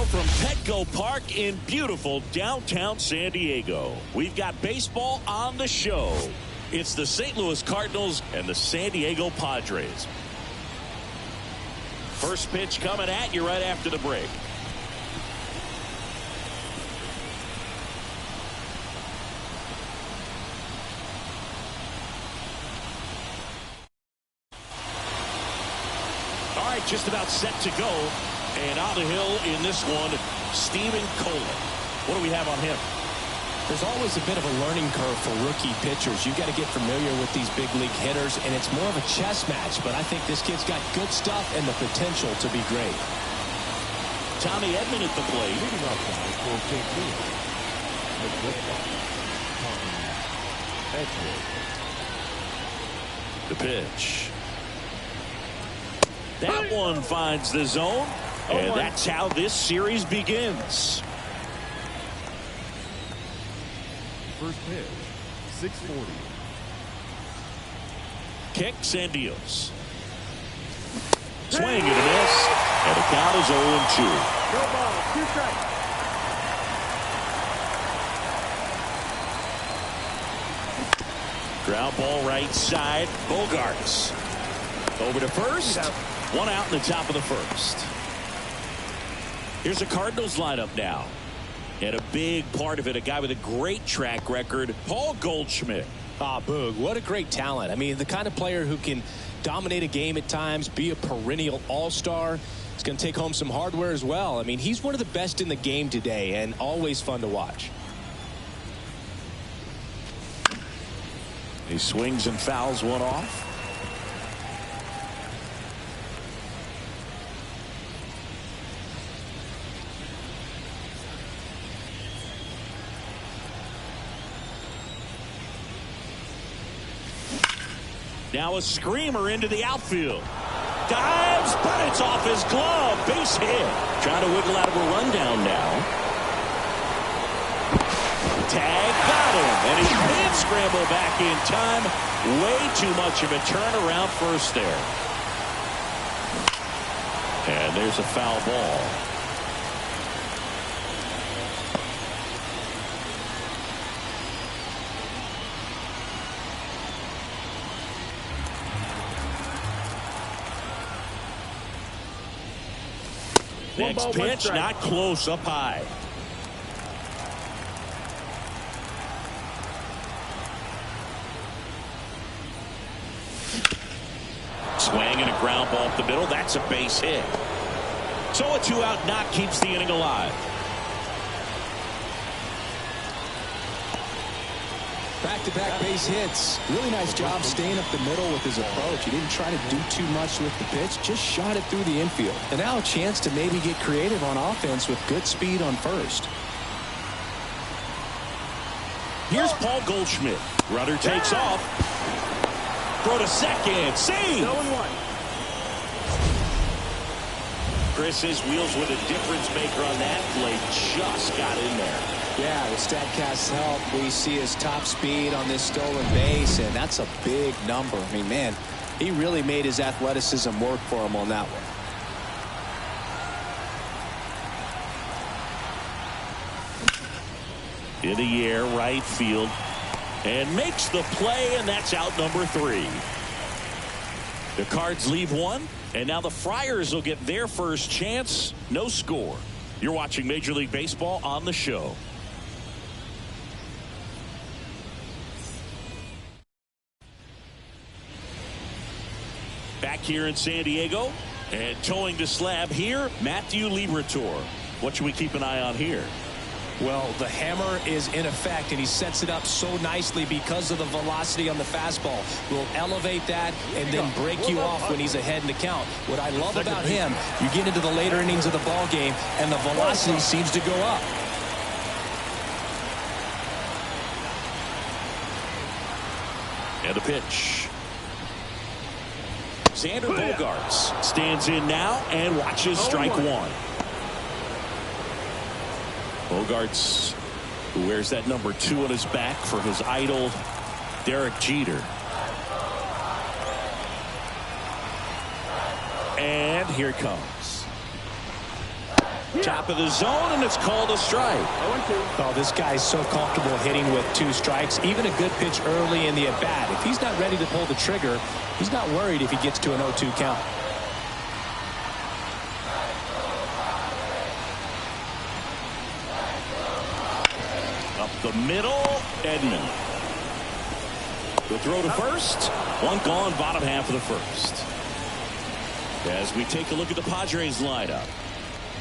from Petco Park in beautiful downtown San Diego. We've got baseball on the show. It's the St. Louis Cardinals and the San Diego Padres. First pitch coming at you right after the break. All right, just about set to go. And on the hill in this one, Steven Cohen. What do we have on him? There's always a bit of a learning curve for rookie pitchers. You've got to get familiar with these big league hitters, and it's more of a chess match. But I think this kid's got good stuff and the potential to be great. Tommy Edman at the plate. Leading off guy for St. Louis. The pitch. That one finds the zone. And that's how this series begins. First pitch, 640. Kicks and deals. Swing and a miss. And the count is 0-2. No ball, 2 strikes. Ground ball right side. Bogarts. Over to first. One out in the top of the first. Here's the Cardinals lineup now. And a big part of it, a guy with a great track record, Paul Goldschmidt. Ah, Boog, what a great talent. I mean, the kind of player who can dominate a game at times, be a perennial all-star. He's going to take home some hardware as well. I mean, he's one of the best in the game today and always fun to watch. He swings and fouls one off. Now a screamer into the outfield. Dives, but it's off his glove. Base hit. Trying to wiggle out of a rundown now. Tag got him. And he can't scramble back in time. Way too much of a turnaround first there. And there's a foul ball. Next pitch, not close, up high. Swing and a ground ball up the middle. That's a base hit. So a 2-out knock keeps the inning alive. Back-to-back base hits. Really nice job staying up the middle with his approach. He didn't try to do too much with the pitch, just shot it through the infield. And now a chance to maybe get creative on offense with good speed on first. Here's Paul Goldschmidt. Runner takes off. Throw to second. Save. 0-1. Chris's wheels with a difference maker on that play. Just got in there. Yeah, with StatCast's help, we see his top speed on this stolen base, and that's a big number. I mean, man, he really made his athleticism work for him on that one. In the air, right field, and makes the play, and that's out number 3. The Cards leave one, and now the Friars will get their first chance. No score. You're watching Major League Baseball on the show. Back here in San Diego, and towing the slab here, Matthew Liberatore. What should we keep an eye on here? Well, the hammer is in effect, and he sets it up so nicely because of the velocity on the fastball. Will elevate that and then break you off when he's ahead in the count. What I love about him, you get into the later innings of the ball game, and the velocity seems to go up. And a pitch. Xander Bogaerts stands in now and watches strike one. Bogaerts, who wears that number 2 on his back for his idol, Derek Jeter. And here it comes. Top of the zone, and it's called a strike. 0-2. Oh, this guy's so comfortable hitting with 2 strikes. Even a good pitch early in the at-bat. If he's not ready to pull the trigger, he's not worried if he gets to an 0-2 count. Up the middle, Edman. The throw to first. One gone, bottom half of the first. As we take a look at the Padres lineup.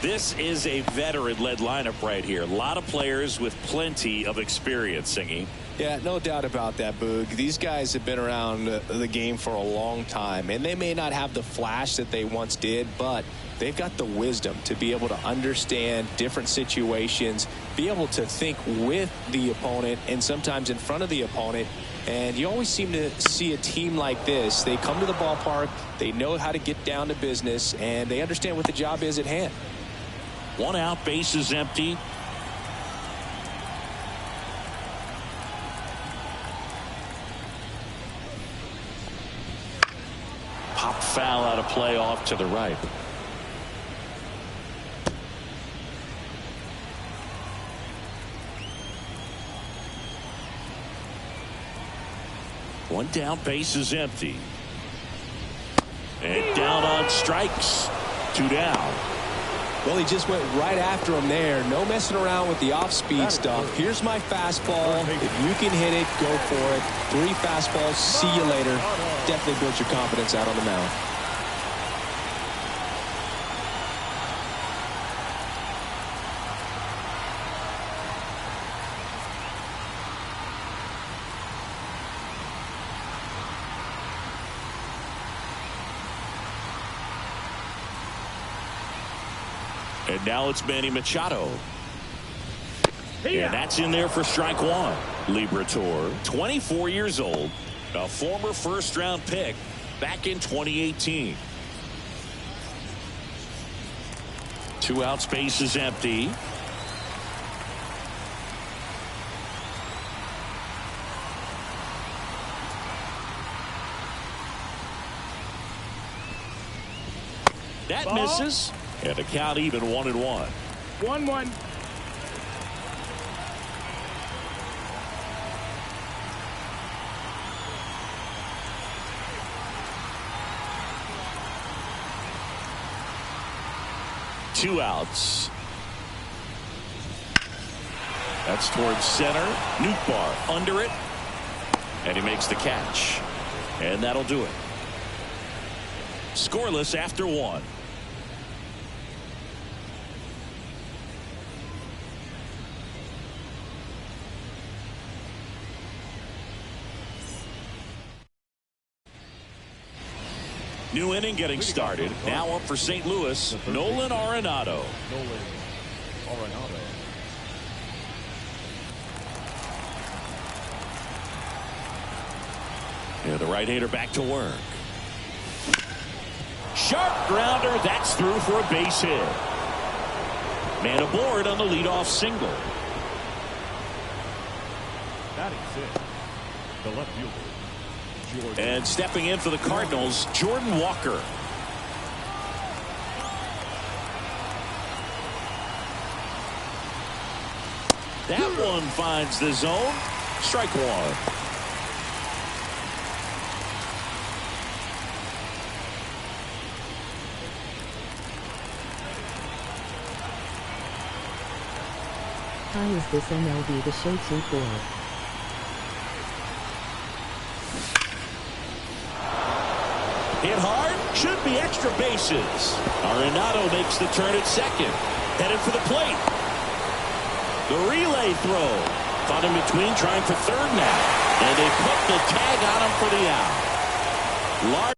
This is a veteran-led lineup right here. A lot of players with plenty of experience, Singy. Yeah, no doubt about that, Boog. These guys have been around the game for a long time, and they may not have the flash that they once did, but they've got the wisdom to be able to understand different situations, be able to think with the opponent and sometimes in front of the opponent. And you always seem to see a team like this. They come to the ballpark, they know how to get down to business, and they understand what the job is at hand. 1 out, bases empty. Pop foul out of play off to the right. One down, base is empty. And down on strikes. 2 down. Well, he just went right after him there. No messing around with the off-speed stuff. Here's my fastball. If you can hit it, go for it. 3 fastballs. See you later. Definitely built your confidence out on the mound. And now it's Manny Machado. And that's in there for strike 1. Liberatore, 24 years old, a former first-round pick back in 2018. 2 out, space is empty. That misses. And the count even 1-1. 1-1. Two outs. That's towards center. Nootbaar under it. And he makes the catch. And that'll do it. Scoreless after 1. New inning getting started. Now up for St. Louis, Nolan Arenado. Yeah, the right-hander back to work. Sharp grounder. That's through for a base hit. Man aboard on the leadoff single. Batting 6, the left fielder. And stepping in for the Cardinals, Jordan Walker. That one finds the zone. Strike 1. Hi, is this MLB The Show 24? Hit hard, should be extra bases. Arenado makes the turn at second. Headed for the plate. The relay throw. Caught in between, trying for third now. And they put the tag on him for the out. Large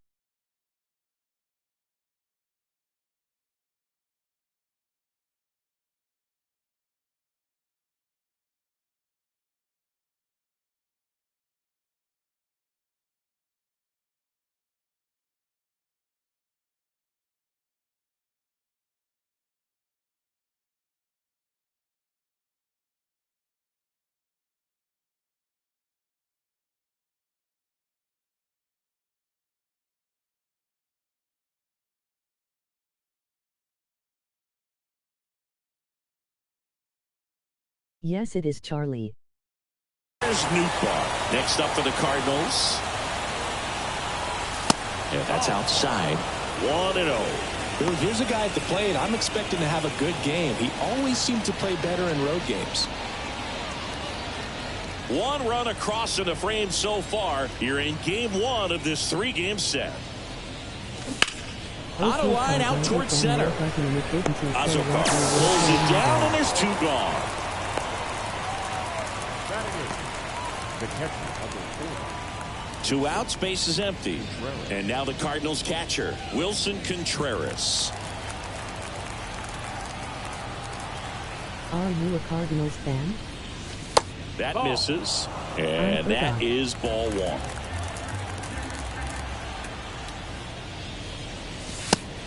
Yes, it is Charlie. There's Newbar. Next up for the Cardinals. Yeah, that's outside. 1-0. Here's a guy at the plate. I'm expecting to have a good game. He always seems to play better in road games. One run across in the frame so far. You're in game one of this 3-game set. On a line out towards center. Azokar pulls it down, and there's 2 gone. The catcher, number 4. 2 outs, base is empty. And now the Cardinals catcher, Wilson Contreras. Are you a Cardinals fan? That misses. And that is ball 1.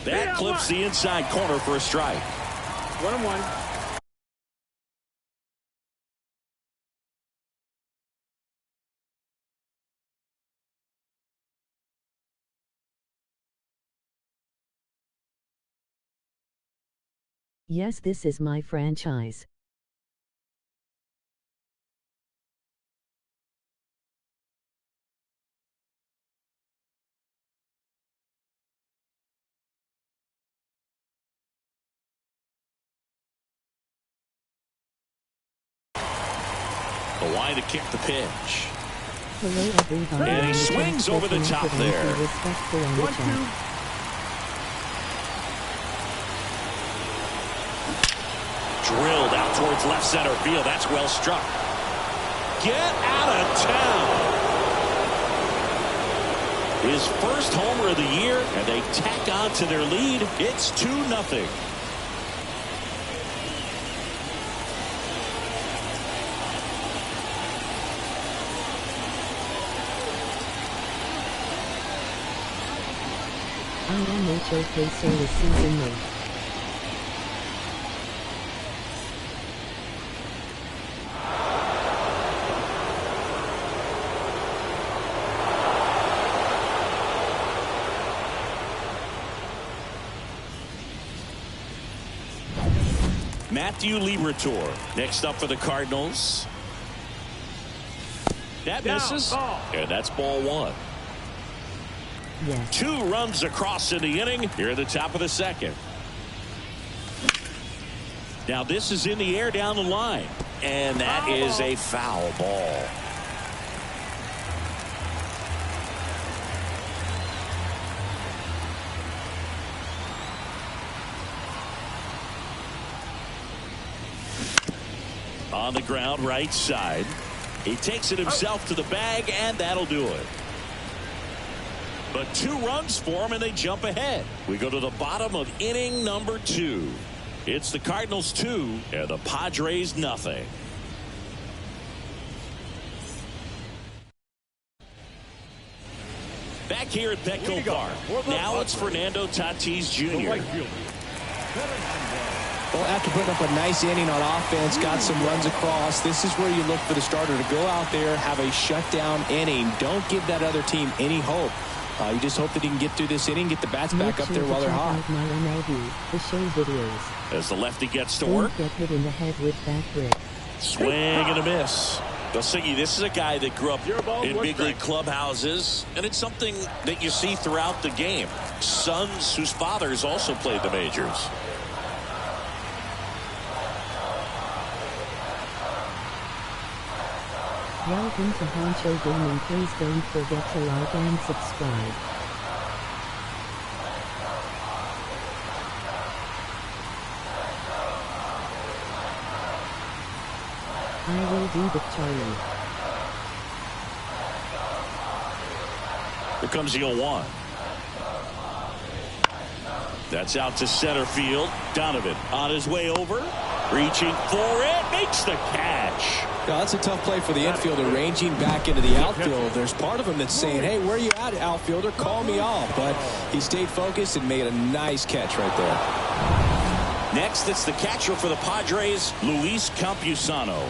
That clips the inside corner for a strike. 1-1. Yes, this is my franchise. The line to kick the pitch. Hello everybody. And he swings over the top there. 1-2. Drilled out towards left center field. That's well struck. Get out of town. His first homer of the year, and they tack on to their lead. It's 2-0. I am HOK Solar Season Mode. Matthew Liberatore next up for the Cardinals. That misses. And that's ball 1. Yes. 2 runs across in the inning here at the top of the second. Now this is in the air down the line, and that is a foul ball. On the ground right side. He takes it himself to the bag, and that'll do it. But 2 runs for him, and they jump ahead. We go to the bottom of inning number 2. It's the Cardinals 2 and the Padres nothing. Back here at Petco Park. Now it's Fernando Tatis Jr. Well, after putting up a nice inning on offense, got some runs across, this is where you look for the starter to go out there, have a shutdown inning. Don't give that other team any hope. You just hope that he can get through this inning, get the bats back up there while they're hot. My MLB, the show videos. As the lefty gets to Don't work. get hit in the head with that brick. Swing and a miss. Siggy, this is a guy that grew up in big league clubhouses, and it's something that you see throughout the game. Sons whose fathers also played the majors. Welcome to Honcho Gaming. Please don't forget to like and subscribe. I will do the Charlie. Here comes the 0-1. That's out to center field. Donovan on his way over. Reaching for it. Makes the catch. Now, that's a tough play for the infielder, ranging back into the outfield. There's part of him that's saying, hey, where are you at, outfielder? Call me off. But he stayed focused and made a nice catch right there. Next, it's the catcher for the Padres, Luis Campusano.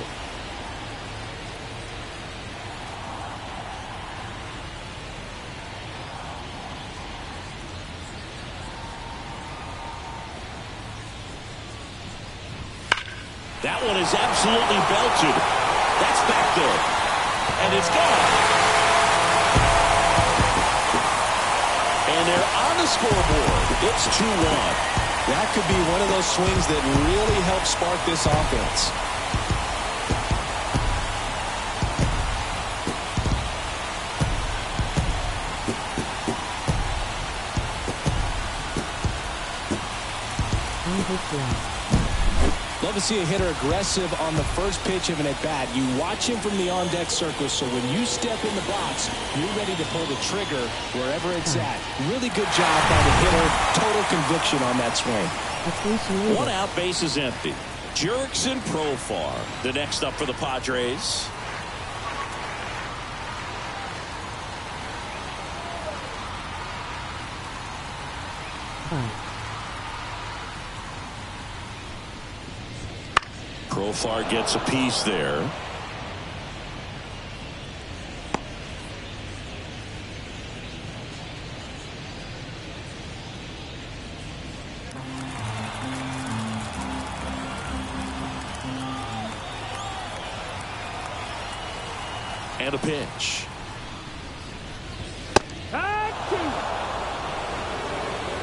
That one is absolutely belted. That's back there. And it's gone. And they're on the scoreboard. It's 2-1. That could be one of those swings that really help spark this offense. Love to see a hitter aggressive on the first pitch of an at-bat. You watch him from the on-deck circle, so when you step in the box, you're ready to pull the trigger wherever it's at. Really good job by the hitter. Total conviction on that swing. One out, base is empty. Jerks and Profar, the next up for the Padres. Profar gets a piece there. And a pitch.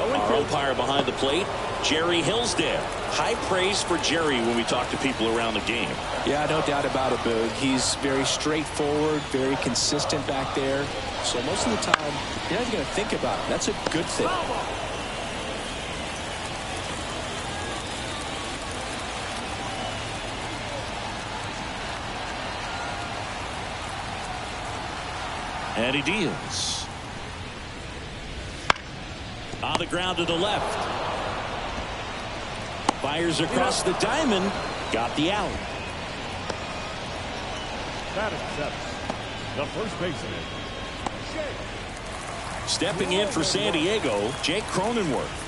Our umpire behind the plate, Jerry Hillsdale. High praise for Jerry when we talk to people around the game. Yeah, no doubt about it, Boog. He's very straightforward, very consistent back there. So most of the time, you're not going to think about it. That's a good thing. And he deals. On the ground to the left. Fires across the diamond. Got the out. That accepts the first baseman. Stepping in for San Diego, Jake Cronenworth.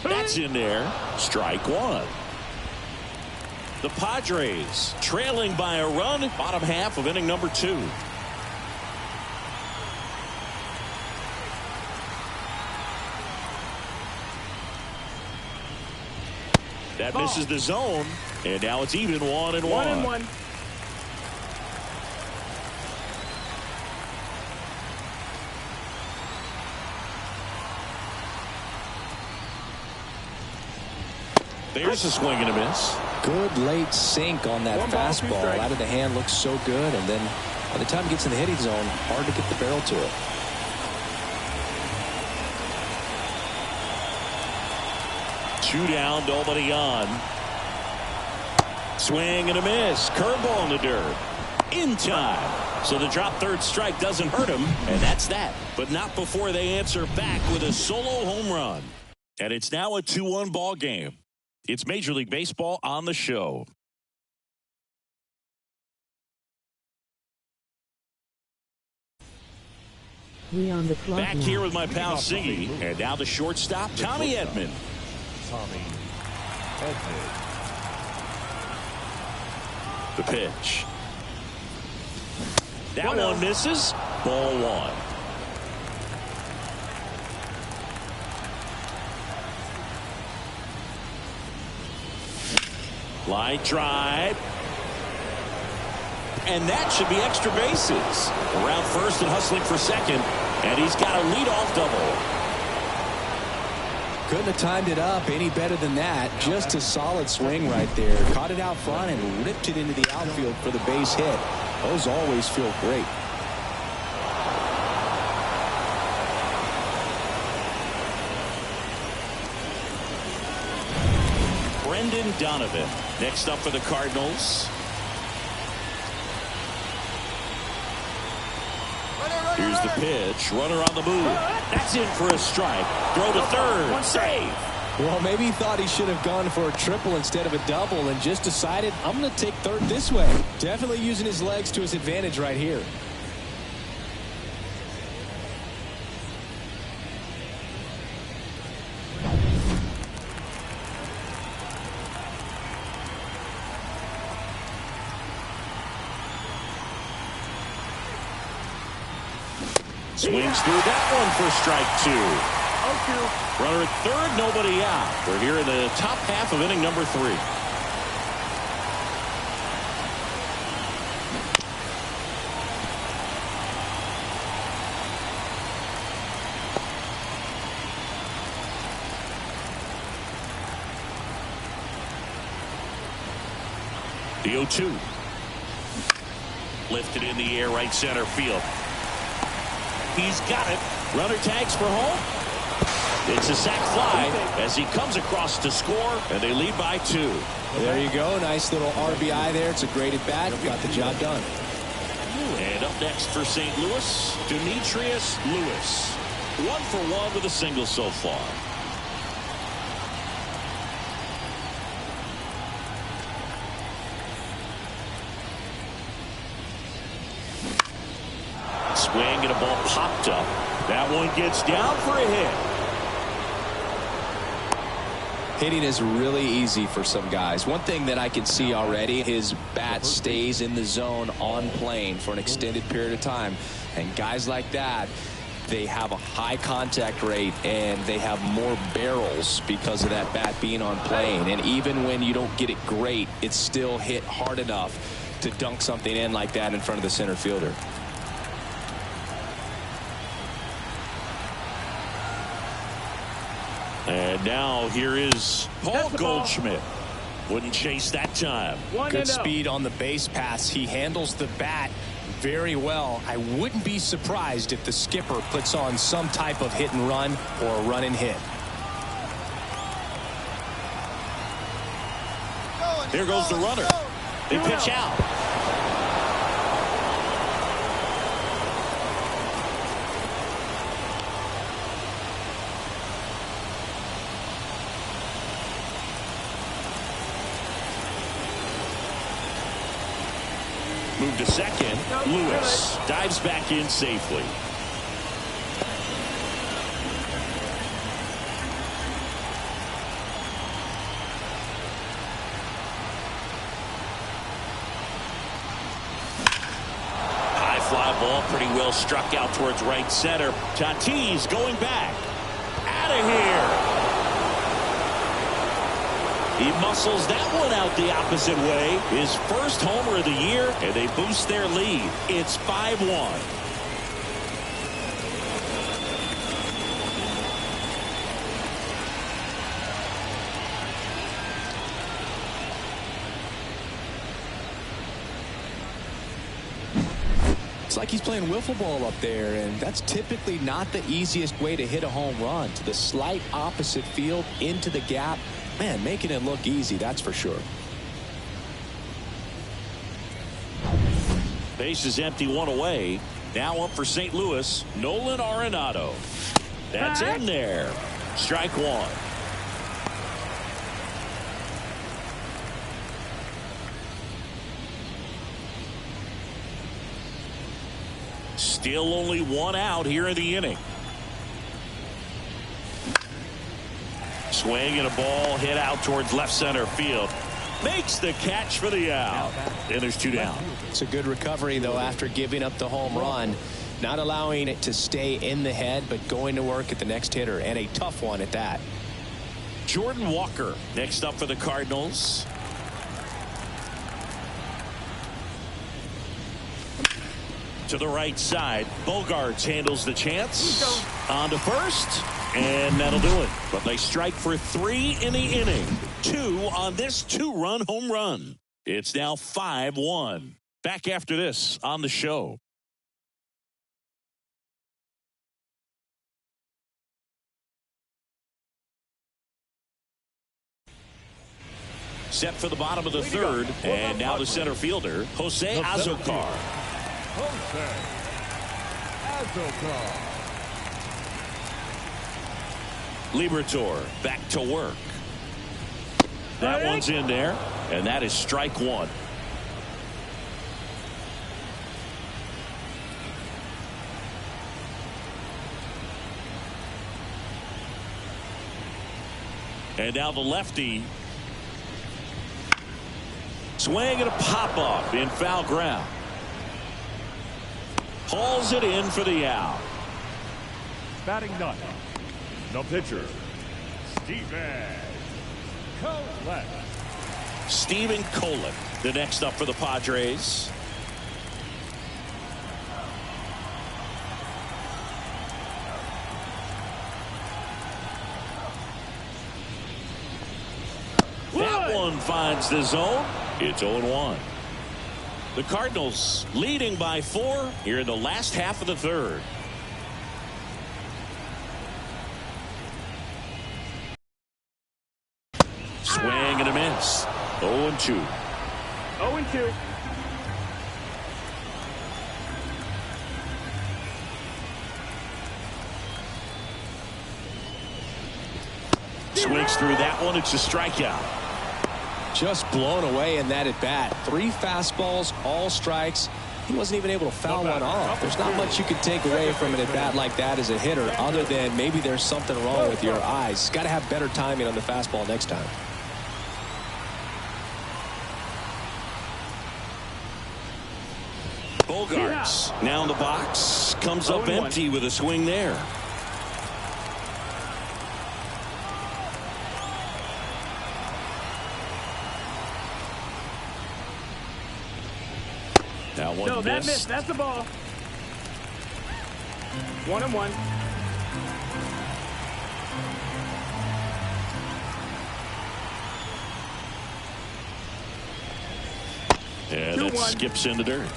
That's in there. Strike one. The Padres trailing by a run, bottom half of inning number 2. That misses the zone, and now it's even 1-1. 1-1. There's a swing and a miss. Good late sink on that fastball. Out of the hand looks so good, and then by the time it gets in the hitting zone, hard to get the barrel to it. Two down, nobody on. Swing and a miss. Curveball in the dirt. In time. So the drop third strike doesn't hurt him, and that's that. But not before they answer back with a solo home run. And it's now a 2-1 ball game. It's Major League Baseball on the show. We on the clock Back now. here with my pal Siggy, and now the shortstop, Tommy Edman. Tommy Edman. The pitch. That one misses. Ball one. Line drive. And that should be extra bases. Around first and hustling for second. And he's got a leadoff double. Couldn't have timed it up any better than that. Just a solid swing right there. Caught it out front and ripped it into the outfield for the base hit. Those always feel great. Brendan Donovan next up for the Cardinals. Here's the pitch. Runner on the move. That's in for a strike. Throw to third. Save. Well, maybe he thought he should have gone for a triple instead of a double and just decided, I'm going to take third this way. Definitely using his legs to his advantage right here. Swings through that one for strike 2. Runner at third, nobody out. We're here in the top half of inning number 3. The 0-2. Lifted in the air, right center field. He's got it. Runner tags for home. It's a sac fly as he comes across to score, and they lead by 2. There you go. Nice little RBI there. It's a great at bat. Got the job done. And up next for St. Louis, Demetrius Lewis. 1 for 1 with a single so far. Swing and a ball popped up. That one gets down for a hit. Hitting is really easy for some guys. One thing that I can see already, his bat stays in the zone on plane for an extended period of time. And guys like that, they have a high contact rate and they have more barrels because of that bat being on plane. And even when you don't get it great, it's still hit hard enough to dunk something in like that in front of the center fielder. And now here is Paul Goldschmidt. Wouldn't chase that time. Good speed on the base pass. He handles the bat very well. I wouldn't be surprised if the skipper puts on some type of hit and run or a run and hit. There goes the runner. They pitch out. Move to second. Lewis dives back in safely. High fly ball, pretty well struck out towards right center. Tatis going back. Out of here. He muscles that one out the opposite way. His first homer of the year, and they boost their lead. It's 5-1. It's like he's playing wiffle ball up there, and that's typically not the easiest way to hit a home run. To the slight opposite field, into the gap. Man, making it look easy, that's for sure. Base is empty, 1 away. Now up for St. Louis, Nolan Arenado. That's in there. Strike 1. Still only 1 out here in the inning. Swing and a ball hit out towards left center field. Makes the catch for the out. And there's 2 down. It's a good recovery, though, after giving up the home run. Not allowing it to stay in the head, but going to work at the next hitter, and a tough one at that. Jordan Walker next up for the Cardinals. To the right side, Bogarts handles the chance. On to first, and that'll do it. But they strike for 3 in the inning. 2 on this 2-run home run. It's now 5-1. Back after this on the show. Set for the bottom of the third, and now the center fielder, Jose Azocar. Jose Azocar. Liberatore back to work. That one's in there, and that is strike 1. And now the lefty. Swing and a pop-up in foul ground. Hauls it in for the out. Batting ninth, the pitcher, Steven Colette. Steven Colette, the next up for the Padres. That one finds the zone. It's 0-1. The Cardinals leading by 4 here in the last half of the third. Swing and a miss. 0-2. 0-2. Swings through that one. It's a strikeout. Just blown away in that at bat. 3 fastballs, all strikes. He wasn't even able to foul one off. There's not much you can take away from an at bat like that as a hitter, other than maybe there's something wrong with your eyes. Got to have better timing on the fastball next time. Bogarts now in the box, comes up empty with a swing there. That one missed. That's the ball. 1-1. And that skips into dirt.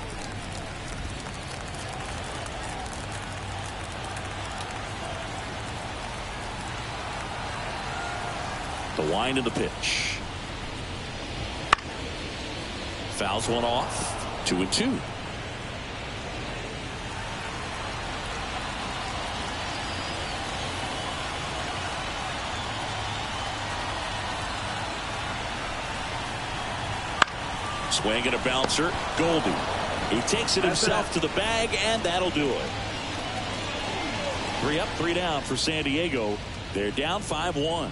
The wind of the pitch. Fouls one off. 2-2. Swing and a bouncer. Goldie. He takes it himself to the bag, and that'll do it. 3 up, 3 down for San Diego. They're down 5-1.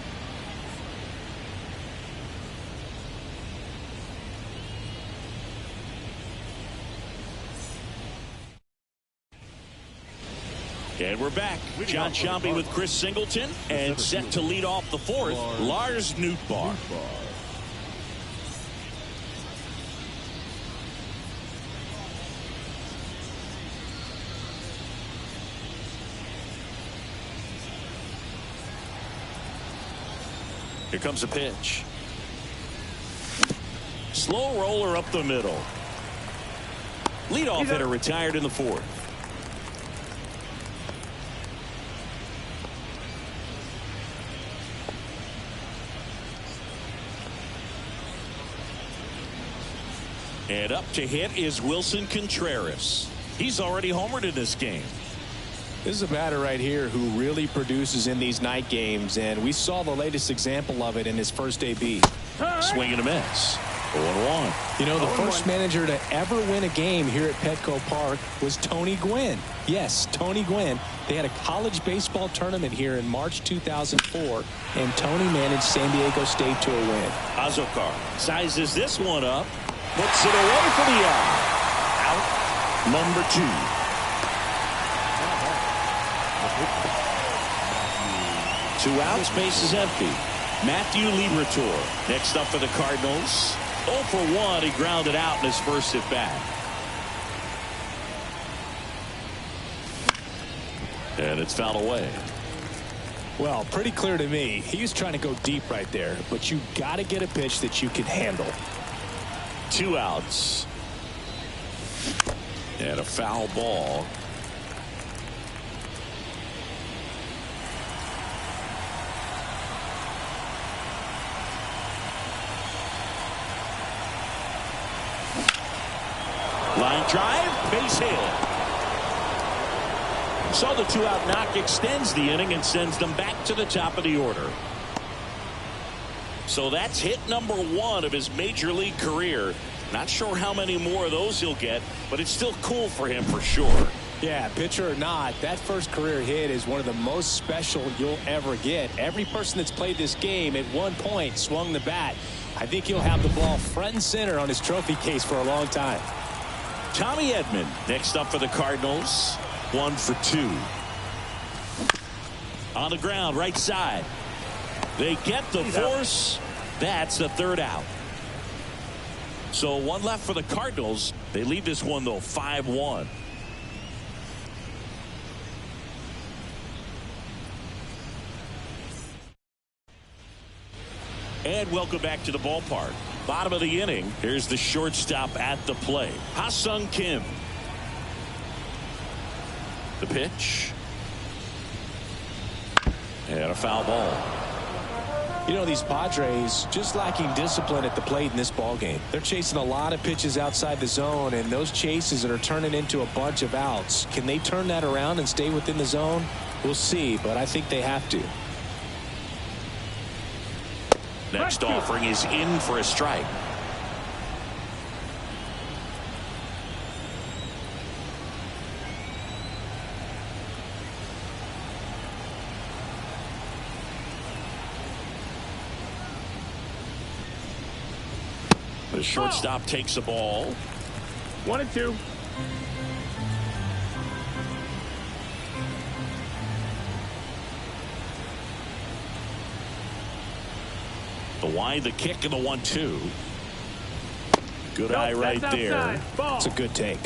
And we're back. John Sciambi with Chris Singleton, and set to lead off the 4th, Lars Nootbaar. Here comes a pitch. Slow roller up the middle. Leadoff hitter retired in the 4th. And up to hit is Wilson Contreras. He's already homered in this game. This is a batter right here who really produces in these night games, and we saw the latest example of it in his first AB. Swing and a miss. 0-1. You know, the first manager to ever win a game here at Petco Park was Tony Gwynn. Yes, Tony Gwynn. They had a college baseball tournament here in March 2004, and Tony managed San Diego State to a win. Azokar sizes this one up, puts it away for the out. Out number 2. 2 outs, base is empty. Matthew Liberatore next up for the Cardinals. 0 for 1. He grounded out in his first at bat. And it's fouled away. Well, pretty clear to me. He was trying to go deep right there, but you got to get a pitch that you can handle. 2 outs. And a foul ball. Line drive, base hit. So the 2-out knock extends the inning and sends them back to the top of the order. So that's hit number 1 of his major league career. Not sure how many more of those he'll get, but it's still cool for him for sure. Yeah, pitcher or not, that first career hit is one of the most special you'll ever get. Every person that's played this game at one point swung the bat. I think he'll have the ball front and center on his trophy case for a long time. Tommy Edman next up for the Cardinals. 1 for 2. On the ground, right side. They get the force. That's the third out. So one left for the Cardinals. They lead this one, though, 5-1. And welcome back to the ballpark. Bottom of the inning. Here's the shortstop at the plate. Ha-Sung Kim. The pitch. And a foul ball. You know, these Padres just lacking discipline at the plate in this ball game. They're chasing a lot of pitches outside the zone, and those chases that are turning into a bunch of outs. Can they turn that around and stay within the zone? We'll see, but I think they have to. Next offering is in for a strike. The shortstop takes the ball. 1-2. The wide, the kick, and the 1-2. Good eye right there. It's a good take.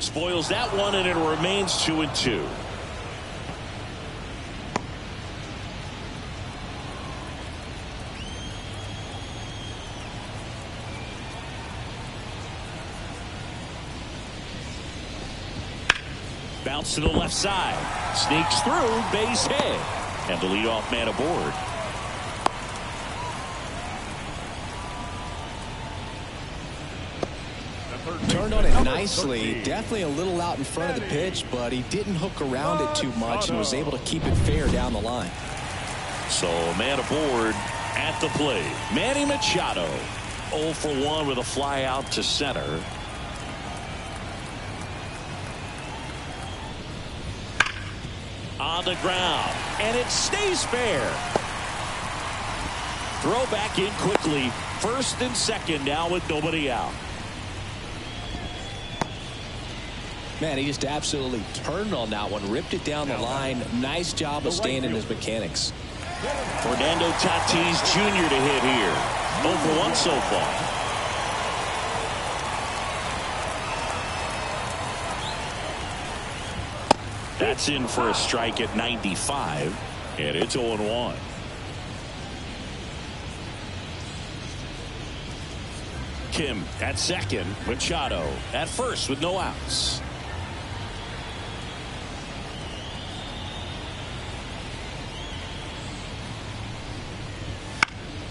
Spoils that one, and it remains 2-2. Bounce to the left side. Sneaks through, base hit. And the leadoff man aboard. Turned on it nicely. Definitely a little out in front of the pitch, but he didn't hook around it too much and was able to keep it fair down the line. So man aboard at the plate. Manny Machado 0 for 1 with a fly out to center. On the ground, and it stays fair. Throw back in quickly. First and second now with nobody out. Man, he just absolutely turned on that one, ripped it down the line. Nice job of staying in his mechanics. Fernando Tatis Jr. to hit here. 0 for 1 so far. That's in for a strike at 95, and it's 0-1. Kim at second, Machado at first with no outs.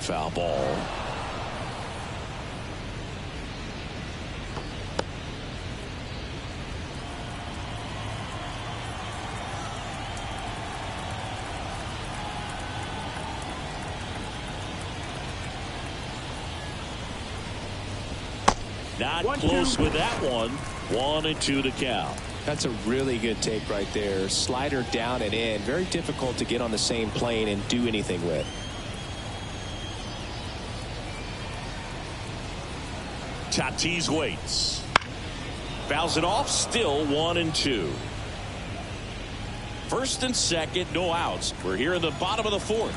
Foul ball. Not close with that one. 1-2 to count. That's a really good take right there. Slider down and in. Very difficult to get on the same plane and do anything with. Tatis waits. Fouls it off. Still 1-2. First and second, no outs. We're here in the bottom of the fourth.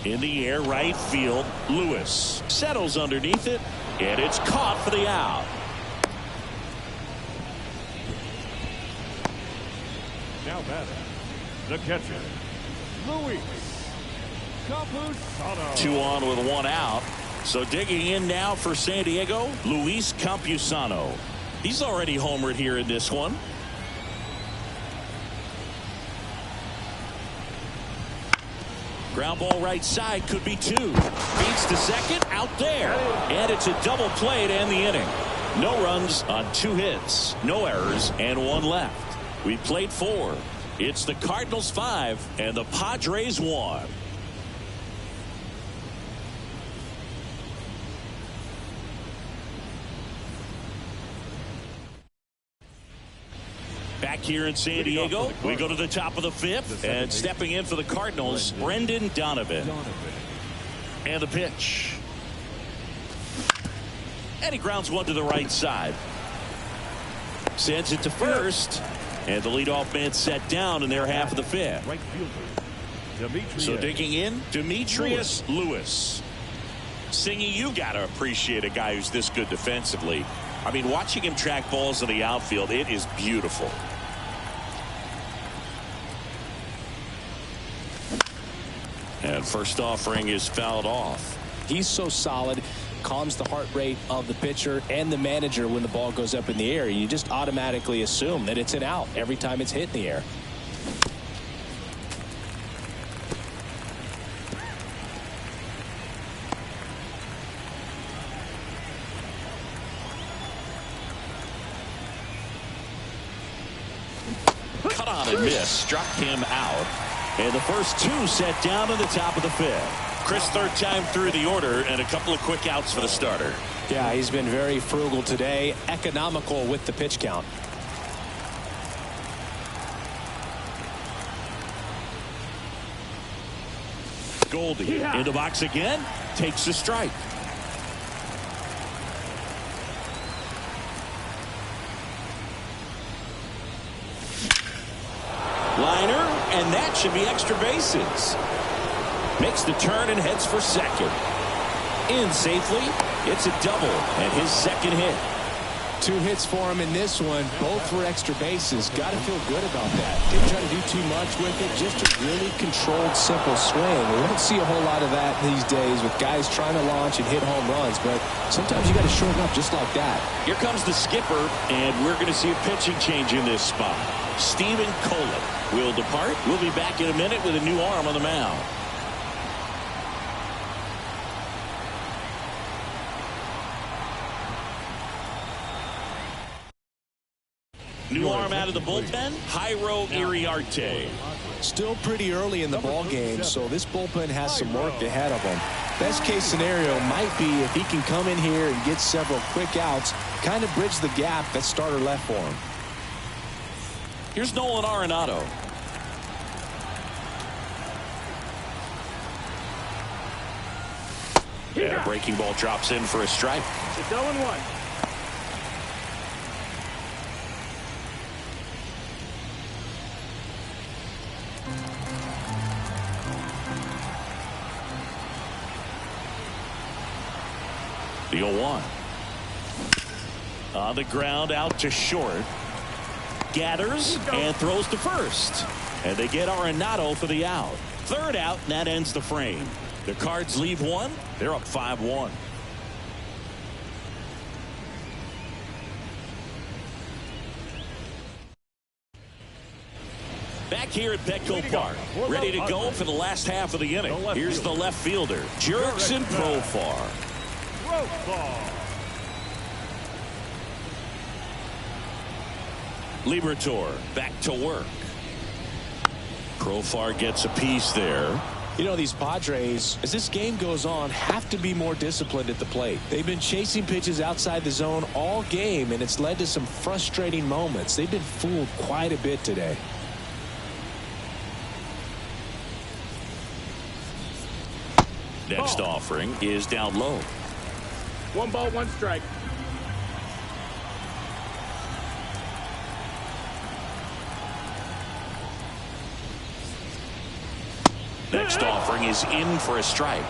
In the air, right field. Lewis settles underneath it, and it's caught for the out. Now batting, the catcher, Luis Campusano. 2 on with 1 out. So digging in now for San Diego, Luis Campusano. He's already homered here in this one. Ground ball right side, could be 2. Beats to second, out there. And it's a double play to end the inning. No runs on 2 hits, no errors, and 1 left. We played 4. It's the Cardinals 5 and the Padres 1. Back here in San Diego, we go to the top of the fifth, and stepping in for the Cardinals, Brendan Donovan. And the pitch. And he grounds one to the right side. Sends it to first, and the leadoff man set down in their half of the fifth. Right fielder. So digging in, Demetrius Lewis. Singy, you got to appreciate a guy who's this good defensively. I mean, watching him track balls in the outfield, it is beautiful. And first offering is fouled off. He's so solid, calms the heart rate of the pitcher and the manager when the ball goes up in the air. You just automatically assume that it's an out every time it's hit in the air. Cut on and miss, struck him out. And the first two set down in the top of the fifth. Chris, third time through the order, and a couple of quick outs for the starter. Yeah, he's been very frugal today, economical with the pitch count. Goldie in the box again, takes a strike. Liner, and that should be extra bases. Makes the turn and heads for second. In safely, it's a double and his second hit. 2 hits for him in this one, both for extra bases. Got to feel good about that. Didn't try to do too much with it, just a really controlled, simple swing. We don't see a whole lot of that these days with guys trying to launch and hit home runs, but sometimes you got to shorten up just like that. Here comes the skipper, and we're going to see a pitching change in this spot. Stephen Colin will depart. We'll be back in a minute with a new arm on the mound. New arm out of the bullpen, Jairo Iriarte. Still pretty early in the ball game, so this bullpen has some work ahead of him. Best case scenario might be if he can come in here and get several quick outs, kind of bridge the gap that starter left for him. Here's Nolan Arenado. Yeah, breaking ball drops in for a strike. It's 0-1. The 0-1. On the ground, out to short. Gathers and throws to first. And they get Arenado for the out. Third out, and that ends the frame. The Cards leave one. They're up 5-1. Back here at Petco Park, ready to go for the last half of the inning. Here's the left fielder, Jurickson Profar. Liberatore back to work. Profar gets a piece there. You know, these Padres, as this game goes on, have to be more disciplined at the plate. They've been chasing pitches outside the zone all game, and it's led to some frustrating moments. They've been fooled quite a bit today. Next offering is down low. 1 ball, 1 strike. Next offering is in for a strike.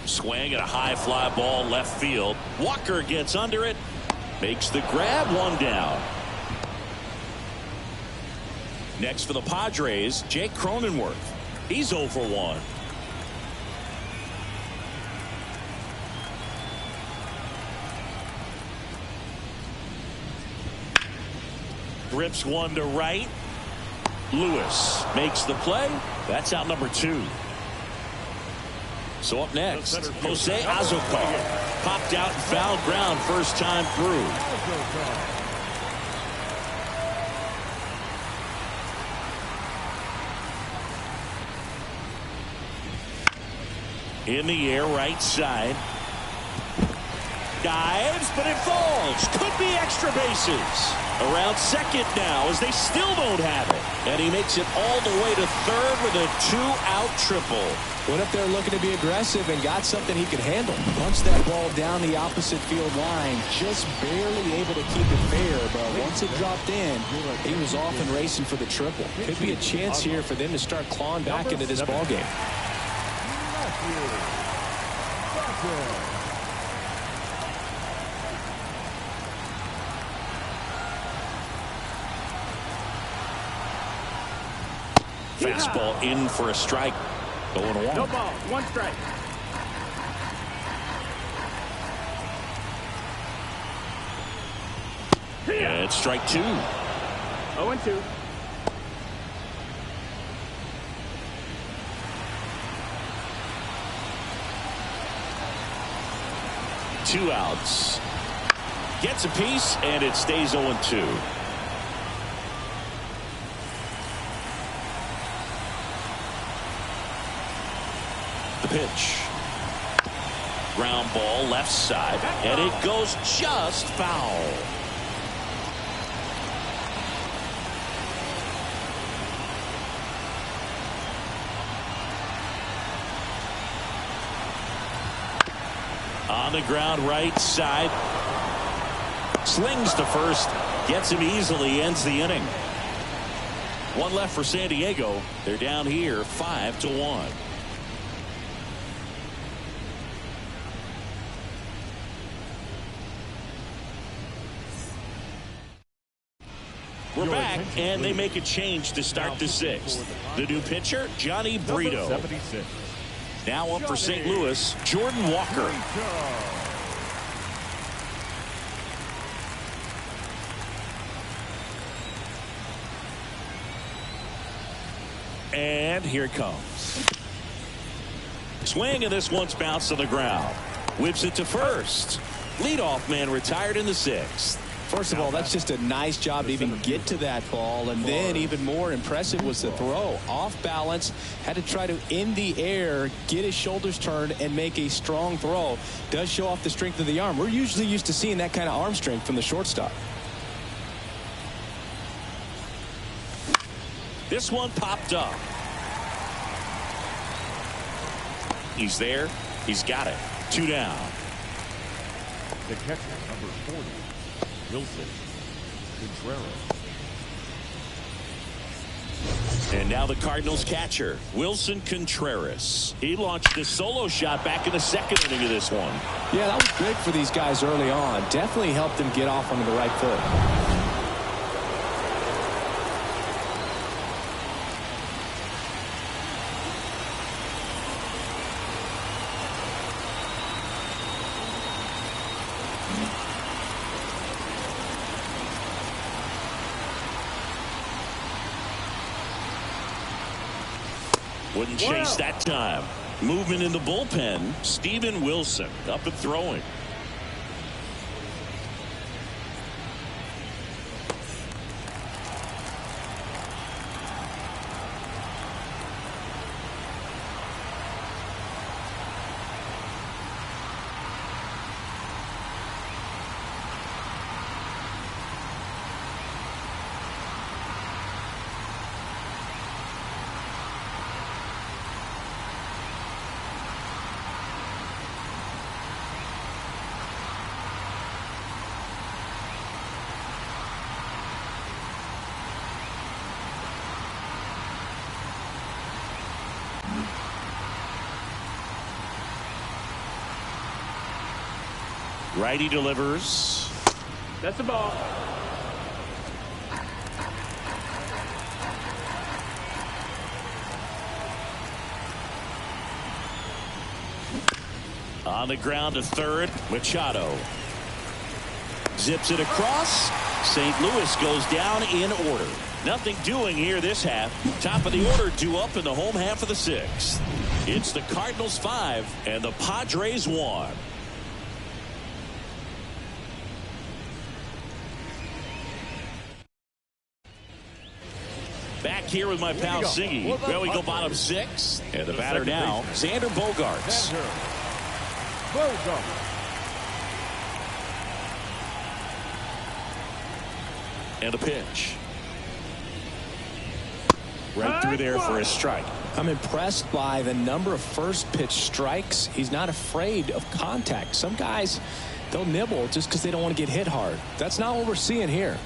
Swing at a high fly ball left field. Walker gets under it. Makes the grab, 1 down. Next for the Padres, Jake Cronenworth. He's 0 for 1. Rips one to right. Lewis makes the play. That's out number 2. So up next, Jose Azocar. Popped out and fouled ground first time through. In the air, right side. Dives, but it falls. Could be extra bases. Around second now as they still don't have it. And he makes it all the way to third with a 2-out triple. Went up there looking to be aggressive and got something he could handle. Punched that ball down the opposite field line. Just barely able to keep it fair, but once it dropped in, he was off and racing for the triple. Could be a chance here for them to start clawing back into this ball game. Fastball in for a strike. 0-1. No ball, 1 strike. And it's strike 2. 0-2. Two outs. Gets a piece, and it stays 0-2. The pitch. Ground ball left side, and it goes just foul. On the ground right side. Slings to first. Gets him easily. Ends the inning. One left for San Diego. They're down here 5-1. We're back, and they make a change to start the 6th. The new pitcher, Johnny Brito. Now up for St. Louis, Jordan Walker. And here it comes. Swing, and this one's bounced to the ground. Whips it to first. Leadoff man retired in the 6th. First of all, that's just a nice job to even get to that ball. And then even more impressive was the throw. Off balance, had to try to, in the air, get his shoulders turned and make a strong throw. Does show off the strength of the arm. We're usually used to seeing that kind of arm strength from the shortstop. This one popped up. He's there. He's got it. 2 down. The catcher, number 40, Wilson Contreras. And now the Cardinals catcher, Wilson Contreras. He launched a solo shot back in the 2nd inning of this one. Yeah, that was big for these guys early on. Definitely helped them get off onto the right foot. Wouldn't chase that time. Movement in the bullpen. Steven Wilson up and throwing. Righty delivers. That's the ball. On the ground to third, Machado. Zips it across. St. Louis goes down in order. Nothing doing here this half. Top of the order due up in the home half of the sixth. It's the Cardinals 5 and the Padres 1. Back here with my pal Siggy. Well, we go bottom 6. And the batter now, Xander Bogaerts. And a pitch. Right through there for a strike. I'm impressed by the number of first pitch strikes. He's not afraid of contact. Some guys, they'll nibble just because they don't want to get hit hard. That's not what we're seeing here.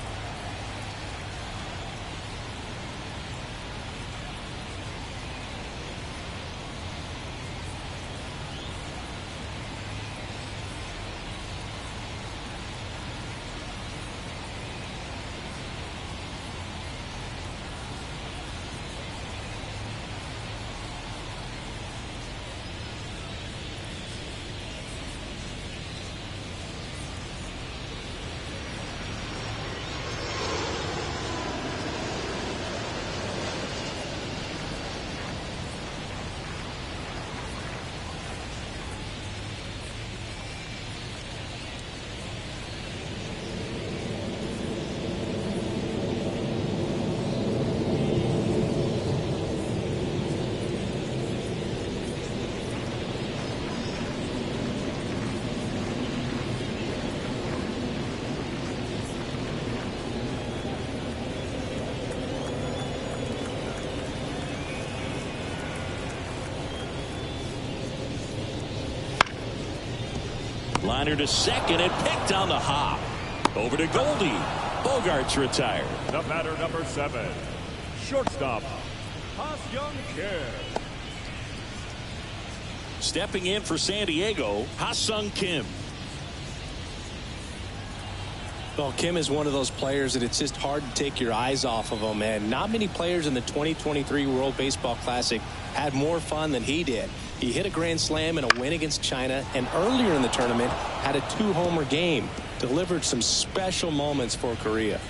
Liner to second and picked on the hop. Over to Goldie. Bogaerts retired. The batter, number 7, shortstop, Ha-Seong Kim. Stepping in for San Diego, Ha-Seong Kim. Well, Kim is one of those players that it's just hard to take your eyes off of him, and not many players in the 2023 World Baseball Classic had more fun than he did. He hit a grand slam in a win against China, and earlier in the tournament had a 2-homer game. Delivered some special moments for Korea.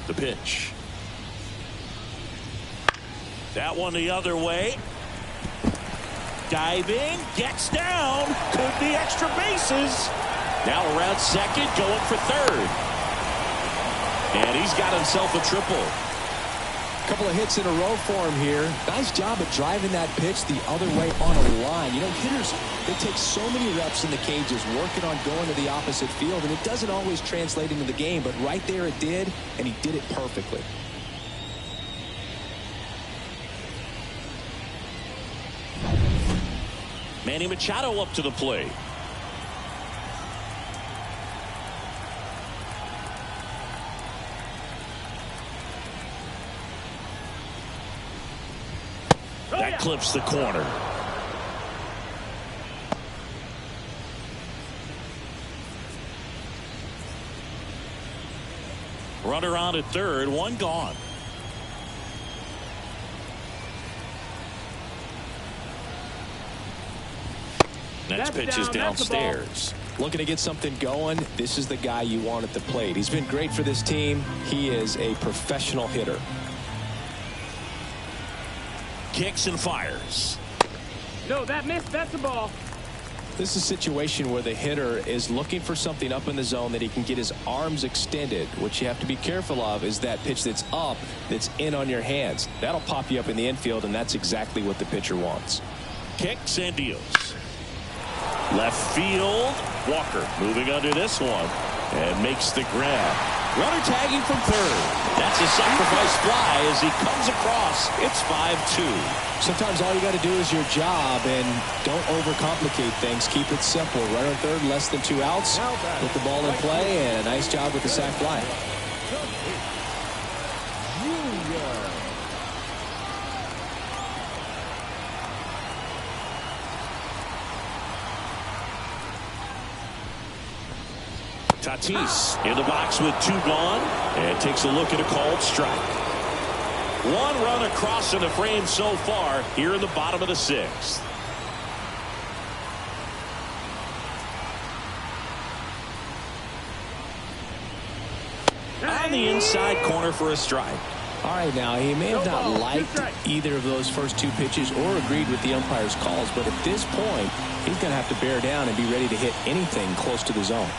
The pitch. That one the other way. Diving, gets down, could be extra bases. Now around second, going for third. And he's got himself a triple. A couple of hits in a row for him here. Nice job of driving that pitch the other way on a line. You know, hitters, they take so many reps in the cages working on going to the opposite field, and it doesn't always translate into the game, but right there it did, and he did it perfectly. Manny Machado up to the plate. That clips the corner. Runner on at third, one gone. Next pitch is downstairs. Looking to get something going. This is the guy you want at the plate. He's been great for this team. He is a professional hitter. Kicks and fires. No, that missed. That's the ball. This is a situation where the hitter is looking for something up in the zone that he can get his arms extended. What you have to be careful of is that pitch that's up, that's in on your hands. That'll pop you up in the infield, and that's exactly what the pitcher wants. Kicks and deals. Left field. Walker moving under this one and makes the grab. Runner tagging from third. That's a sacrifice fly as he comes across. It's 5-2. Sometimes all you got to do is your job, and don't overcomplicate things. Keep it simple. Runner third, less than 2 outs. Put the ball in play, and a nice job with the sac fly. Tatis in the box with 2 gone and takes a look at a called strike. One run across in the frame so far here in the bottom of the 6th. On the inside corner for a strike. All right, now, he may have not liked either of those first 2 pitches or agreed with the umpire's calls, but at this point, he's going to have to bear down and be ready to hit anything close to the zone.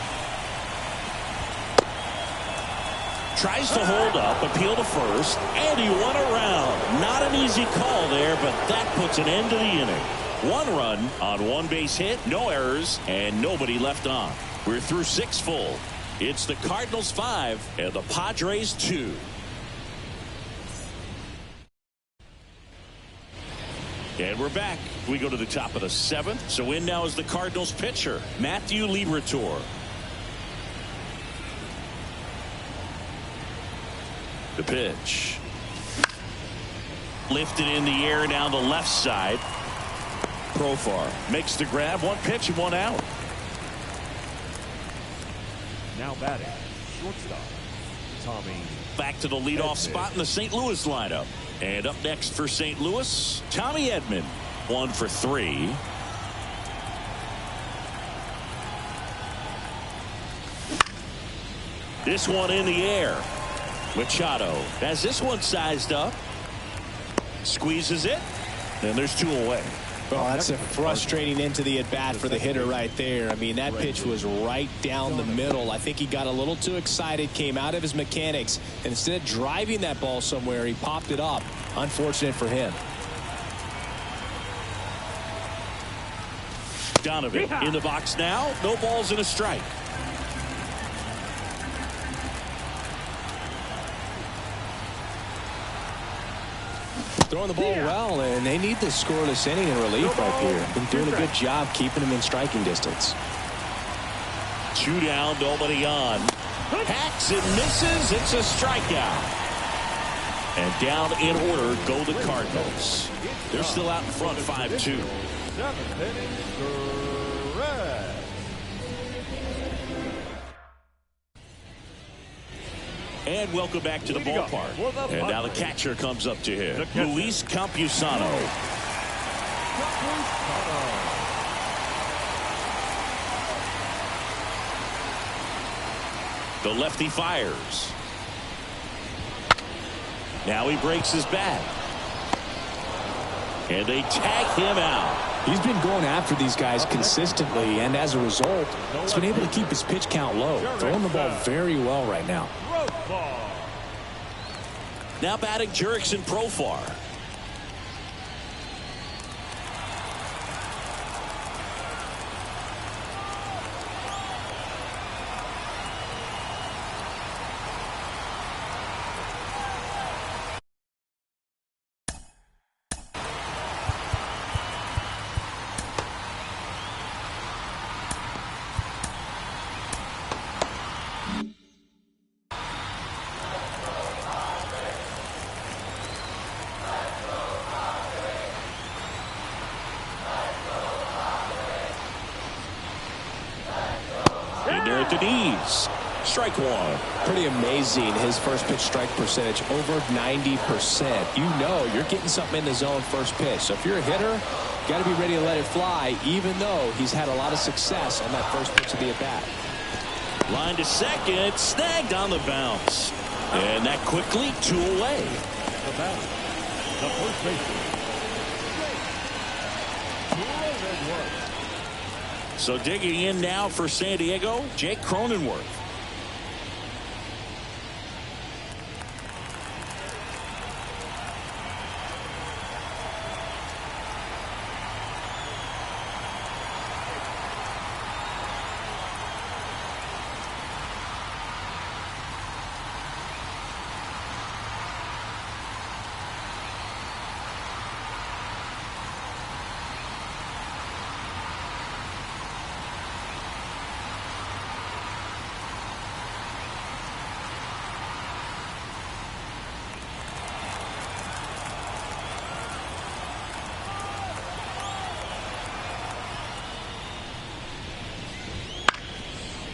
Tries to hold up, appeal to first, and he won around. Not an easy call there, but that puts an end to the inning. 1 run on 1 base hit, no errors, and nobody left on. We're through 6 full. It's the Cardinals 5 and the Padres 2. And we're back. We go to the top of the 7th. So in now is the Cardinals pitcher, Matthew Liberatore. The pitch. Lifted in the air down the left side. Profar makes the grab. 1 pitch and 1 out. Now batting, shortstop, Tommy. Back to the leadoff spot in the St. Louis lineup. And up next for St. Louis, Tommy Edman. 1 for 3. This one in the air. Machado has this one sized up. Squeezes it. And there's 2 away. Well, that's a frustrating end to the at-bat for the hitter right there. I mean, that pitch was right down the middle. I think he got a little too excited, came out of his mechanics, and instead of driving that ball somewhere, he popped it up. Unfortunate for him. Donovan in the box now. No balls and a strike. Throwing the ball well, and they need this scoreless inning in relief right here. Been doing a good job keeping him in striking distance. 2 down, nobody on. Hacks and misses. It's a strikeout. And down in order go the Cardinals. They're still out in front 5-2. 7th inning, Perez. And welcome back to the ballpark. And now the catcher comes up to him. Luis Campusano. The lefty fires. Now he breaks his bat. And they tag him out. He's been going after these guys consistently, and as a result, he's been able to keep his pitch count low. Throwing the ball very well right now. Now batting Jurickson Profar. At the knees. Strike 1. Pretty amazing, his first pitch strike percentage, over 90%. You know you're getting something in the zone first pitch. So if you're a hitter, you got to be ready to let it fly, even though he's had a lot of success on that first pitch of the at-bat. Line to second, snagged on the bounce. And that quickly 2 away. The batter, the first baseman. So digging in now for San Diego, Jake Cronenworth.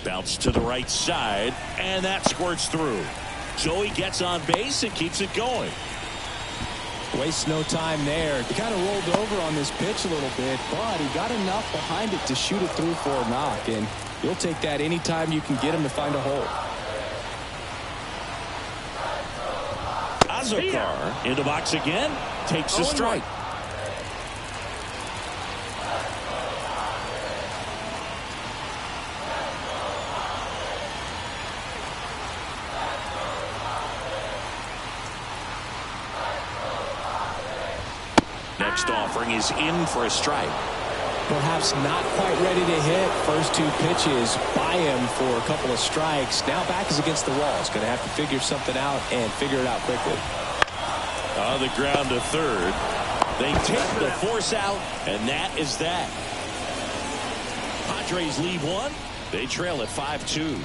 Bounce to the right side, and that squirts through. So he gets on base and keeps it going. Wastes no time there. He kind of rolled over on this pitch a little bit, but he got enough behind it to shoot it through for a knock, and you'll take that anytime you can get him to find a hole. Azokar in the box again, takes a strike. Next offering is in for a strike. Perhaps not quite ready to hit. First two pitches by him for a couple of strikes. Now back is against the wall. He's going to have to figure something out and figure it out quickly. On the ground to third. They take the force out, and that is that. Padres lead one. They trail at 5-2.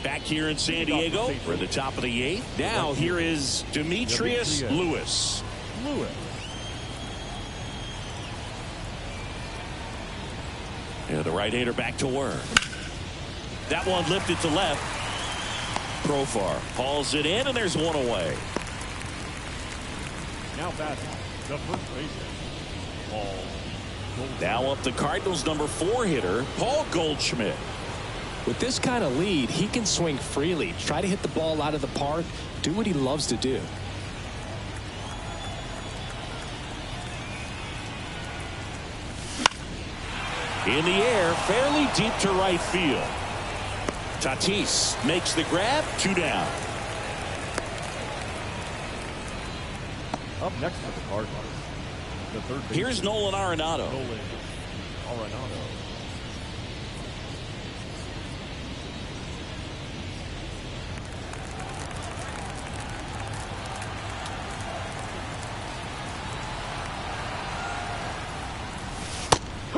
Back here in San Diego, we're at the top of the 8th. Now here is Demetrius Lewis. Yeah, the right-hander back to work. That one lifted to left. Profar hauls it in, and there's one away. Now batting, the first baseman, Paul Goldschmidt. Now up the Cardinals' number 4 hitter, Paul Goldschmidt. With this kind of lead, he can swing freely, try to hit the ball out of the park, do what he loves to do. In the air, fairly deep to right field. Tatis makes the grab, 2 down. Up next for the Cardinals, the third baseman. Here's Nolan Arenado.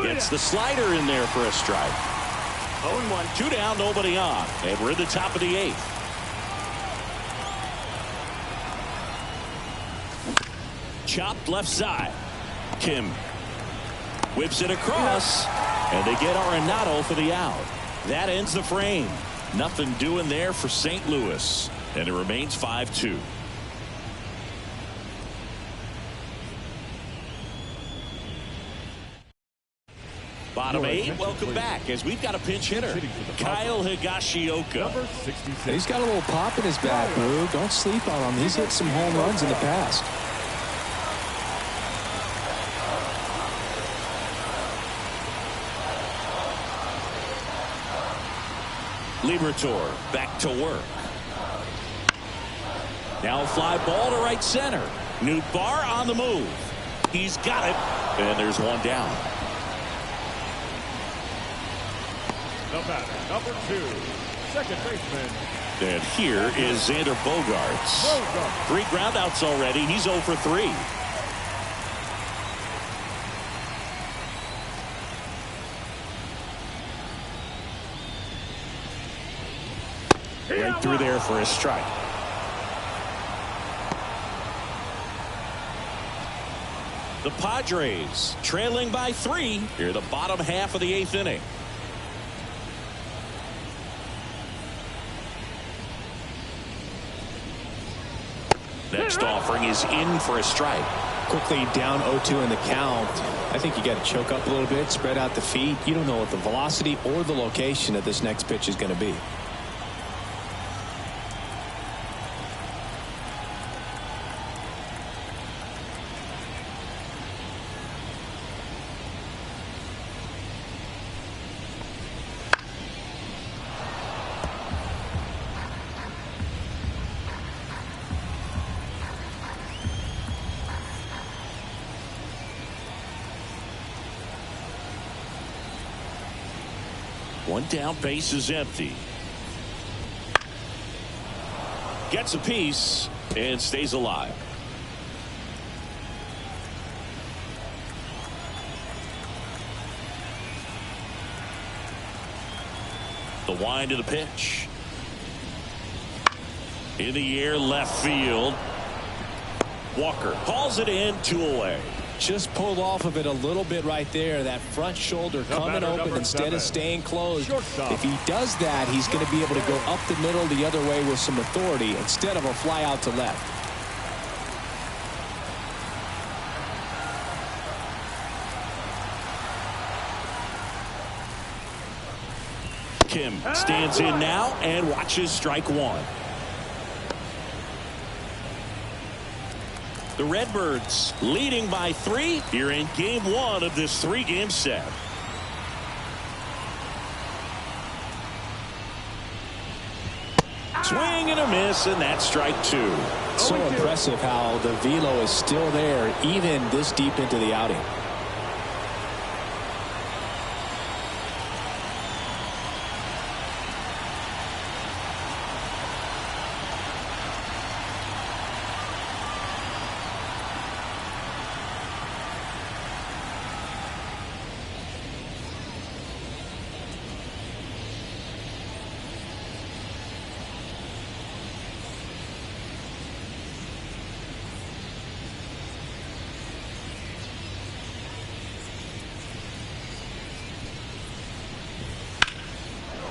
Gets the slider in there for a strike. 0-1, 2 down, nobody on. And we're at the top of the 8th. Chopped left side. Kim whips it across, and they get Arenado for the out. That ends the frame. Nothing doing there for St. Louis, and it remains 5-2. Bottom 8, welcome back as we've got a pinch hitter, Kyle Higashioka. He's got a little pop in his bat, Boo. Don't sleep on him. He's hit some home runs in the past. Liberatore back to work. Now a fly ball to right center. Nootbaar on the move. He's got it, and there's one down. The batter, number 2, second baseman. And here is Xander Bogaerts. 3 groundouts already. He's 0 for 3. Right through there for a strike. The Padres trailing by 3 here, the bottom half of the 8th inning. Next offering is in for a strike. Quickly down 0-2 in the count. I think you got to choke up a little bit, spread out the feet. You don't know what the velocity or the location of this next pitch is going to be. One down, base is empty. Gets a piece and stays alive. The wind of the pitch. In the air, left field. Walker hauls it in, 2 away. Just pulled off of it a little bit right there. That front shoulder coming open instead of staying closed. If he does that, he's going to be able to go up the middle the other way with some authority instead of a fly out to left. Kim stands in now and watches strike one. The Redbirds leading by 3 here in game 1 of this 3-game set. Swing and a miss, and that's strike 2. So impressive how the velo is still there even this deep into the outing.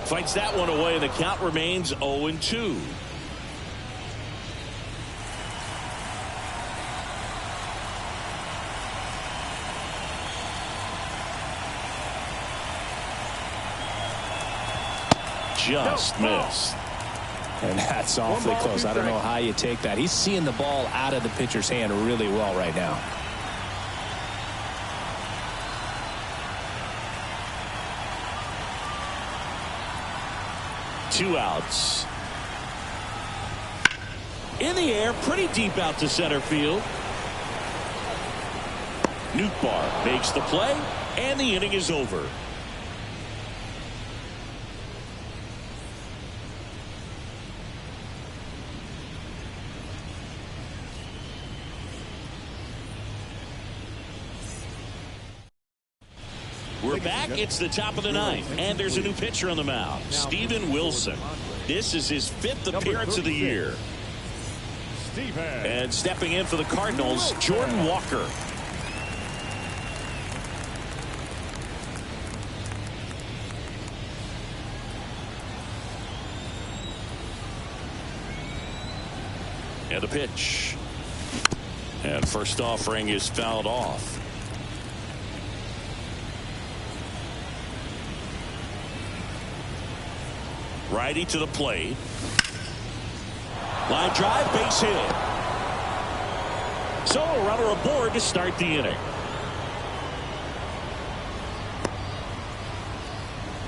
Fights that one away, and the count remains 0-2. Just missed. And that's awfully close. I don't know how you take that. He's seeing the ball out of the pitcher's hand really well right now. Two outs. In the air, pretty deep out to center field. Nootbaar makes the play, and the inning is over. We're back. It's the top of the 9th, and there's a new pitcher on the mound, Steven Wilson. This is his 5th appearance of the year. And stepping in for the Cardinals, Jordan Walker. And a pitch. And first offering is fouled off. Righty to the plate. Line drive, base hit. So a runner aboard to start the inning.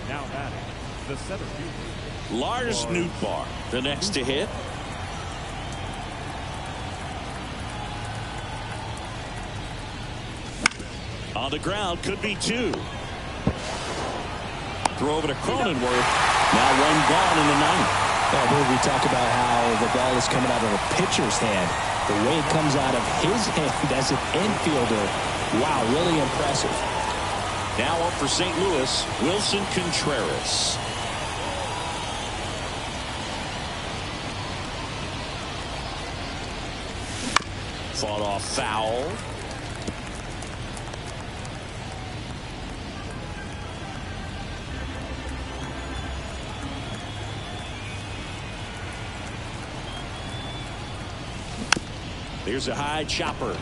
Now batting, the center fielder, Lars Nootbaar, the next to hit. On the ground, could be 2. Throw over to Cronenworth. Now 1 gone in the 9th. I believe we talked about how the ball is coming out of a pitcher's hand. The way it comes out of his hand as an infielder. Wow, really impressive. Now up for St. Louis, Wilson Contreras. Fought off foul. Here's a high chopper.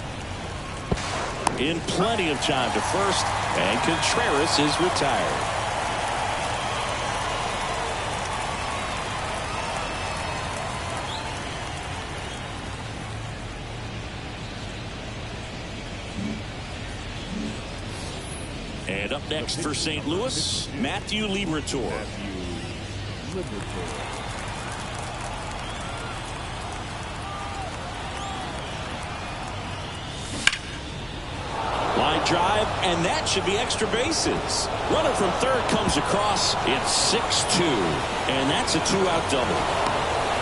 In plenty of time to first, and Contreras is retired. And up next for St. Louis, Matthew Liberatore. Line drive, and that should be extra bases. Runner from third comes across. It's 6-2, and that's a 2-out double.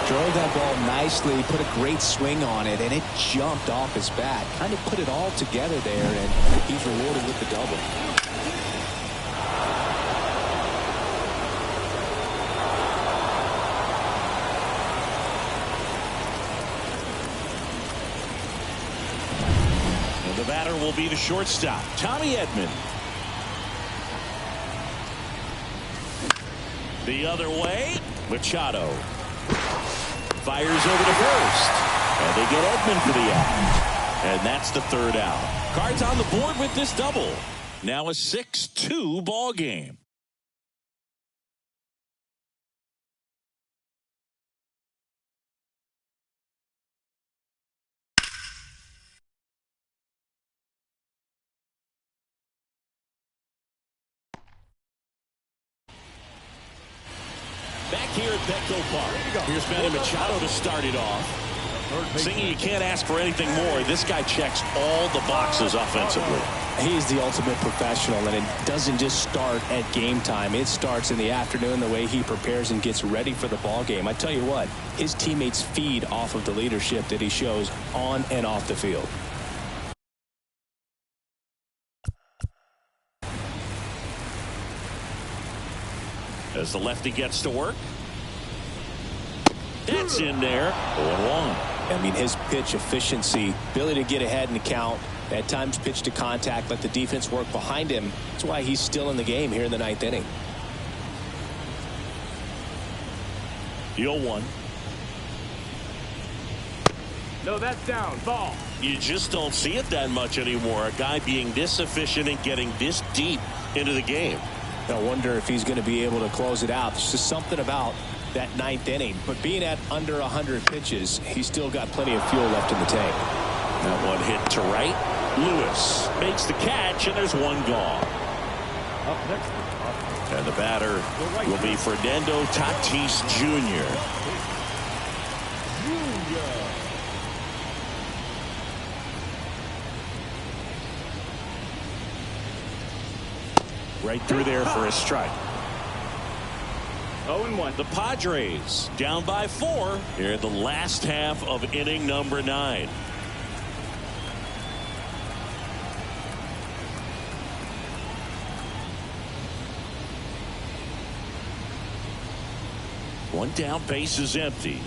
Drove that ball nicely, put a great swing on it, and it jumped off his bat. Kind of put it all together there, and he's rewarded with the double. The batter will be the shortstop, Tommy Edman. The other way, Machado fires over to first, and they get Edman for the out, and that's the third out. Cards on the board with this double. Now a 6-2 ball game. Back here at Petco Park. Here's Manny Machado to start it off. Singing, you can't ask for anything more. This guy checks all the boxes offensively. He's the ultimate professional, and it doesn't just start at game time. It starts in the afternoon, the way he prepares and gets ready for the ball game. I tell you what, his teammates feed off of the leadership that he shows on and off the field. As the lefty gets to work. That's in there. 0-1. I mean, his pitch efficiency, ability to get ahead in the count, at times pitch to contact, let the defense work behind him. That's why he's still in the game here in the ninth inning. The 0-1. No, that's down. Ball. You just don't see it that much anymore. A guy being this efficient and getting this deep into the game. I wonder if he's going to be able to close it out. There's just something about that ninth inning. But being at under 100 pitches, he's still got plenty of fuel left in the tank. That one hit to right. Lewis makes the catch, and there's one gone. Up next, and the batter will be Fernando Tatis Jr. Right through there for a strike. 0-1. The Padres down by 4 here in the last half of inning number 9. One down, base is empty.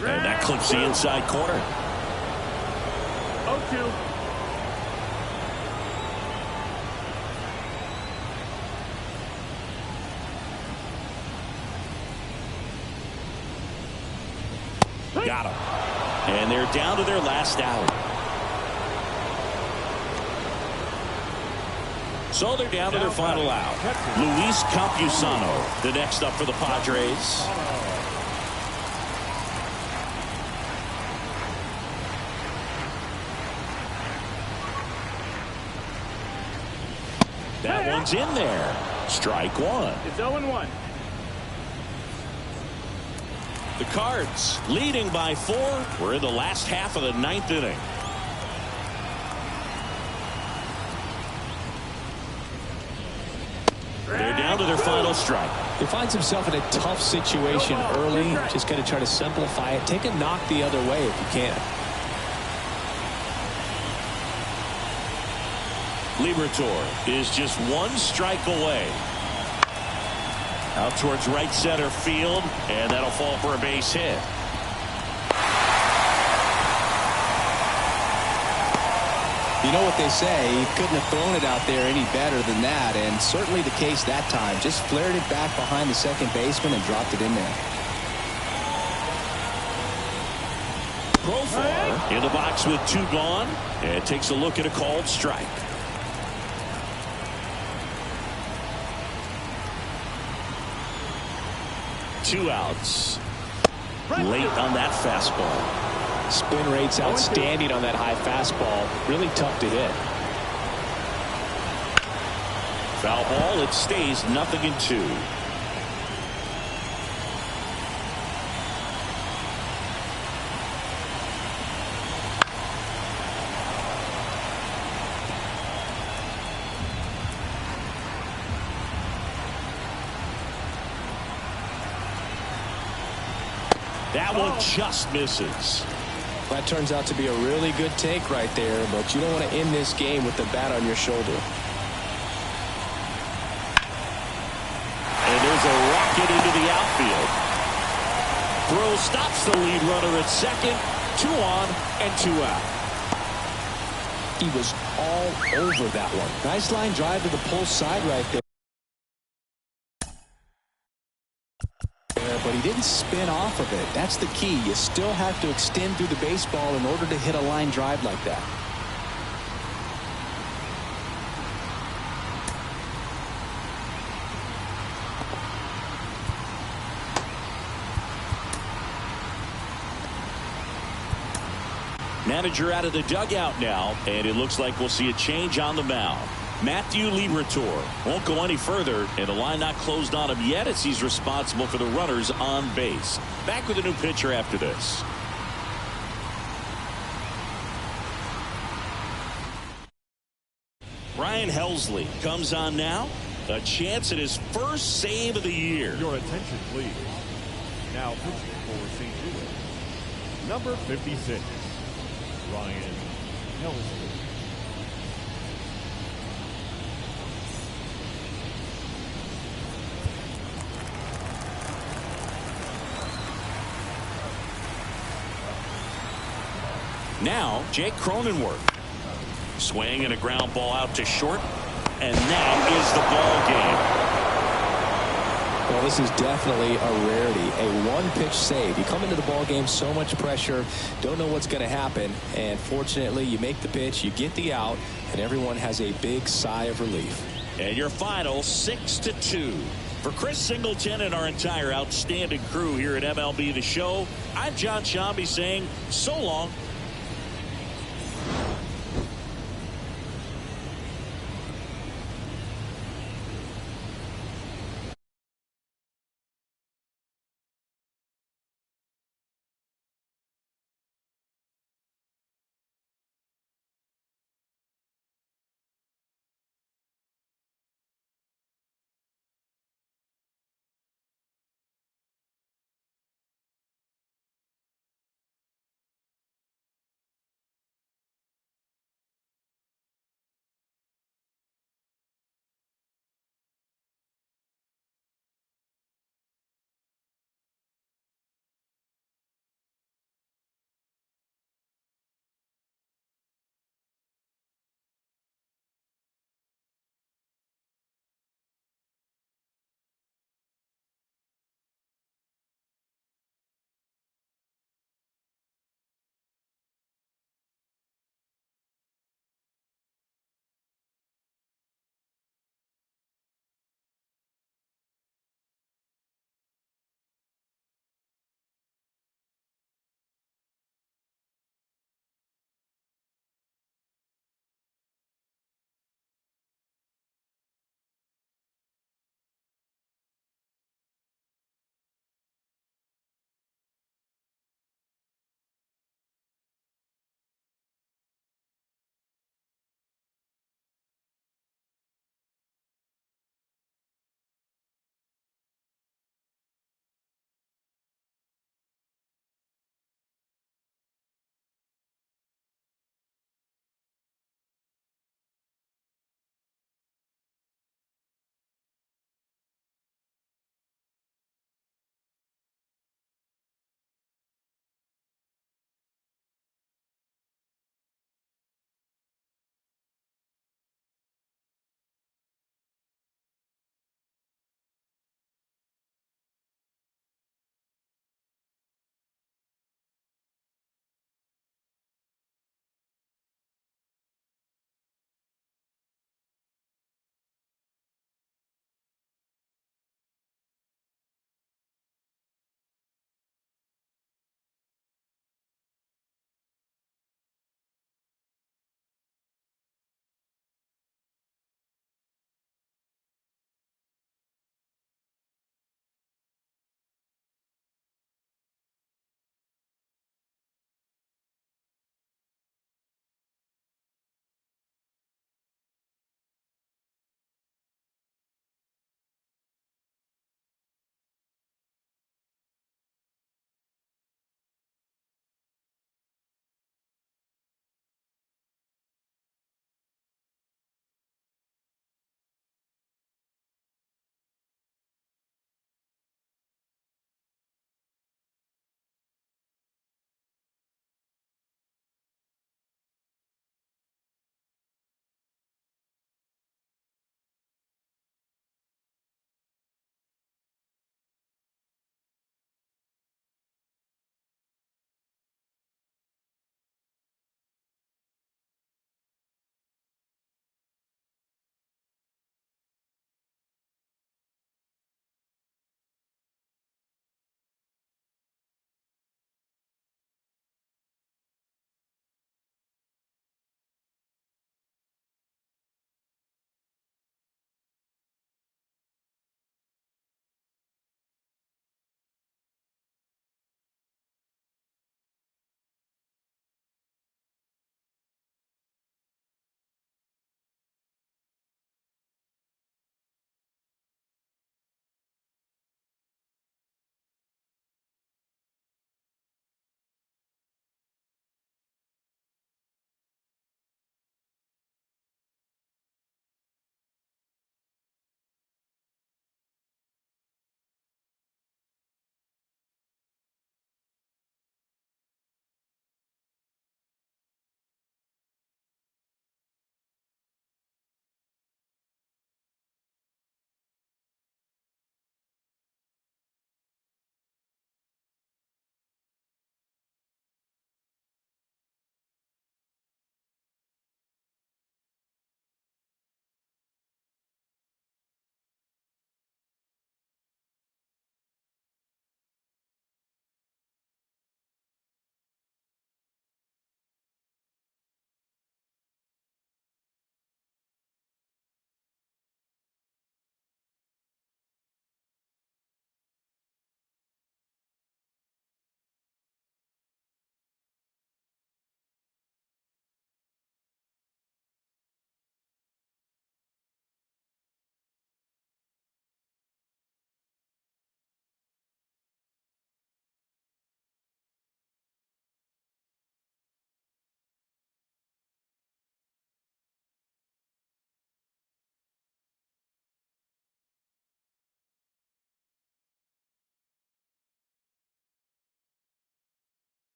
And that clips the inside corner. 0-2. Got him. And they're down to their last out. So they're down to their final out. Luis Campusano, the next up for the Padres. That one's in there. Strike one. It's 0-1. The Cards leading by 4. We're in the last half of the 9th inning. They're down to their final strike. He finds himself in a tough situation early. Just got to try to simplify it. Take a knock the other way if you can. Liberatore is just one strike away. Out towards right center field, and that'll fall for a base hit. You know what they say, he couldn't have thrown it out there any better than that, and certainly the case that time. Just flared it back behind the second baseman and dropped it in there. Profar in the box with 2 gone, and takes a look at a called strike. Two outs. Late on that fastball. Spin rate's outstanding on that high fastball. Really tough to hit. Foul ball. It stays 0-2. That one just misses. That turns out to be a really good take right there, but you don't want to end this game with the bat on your shoulder. And there's a rocket into the outfield. Throw stops the lead runner at second. 2 on and 2 out. He was all over that one. Nice line drive to the pull side right there. But he didn't spin off of it. That's the key. You still have to extend through the baseball in order to hit a line drive like that. Manager out of the dugout now, and it looks like we'll see a change on the mound. Matthew Liberatore won't go any further, and the line not closed on him yet as he's responsible for the runners on base. Back with a new pitcher after this. Ryan Helsley comes on now. A chance at his first save of the year. Your attention, please. Now pitching for St. Louis, number 56, Ryan Helsley. Now, Jake Cronenworth. Swing and a ground ball out to short. And that is the ball game. Well, this is definitely a rarity. A one-pitch save. You come into the ball game, so much pressure, don't know what's going to happen, and fortunately you make the pitch, you get the out, and everyone has a big sigh of relief. And your final 6-2. For Chris Singleton and our entire outstanding crew here at MLB The Show, I'm John Shambi saying so long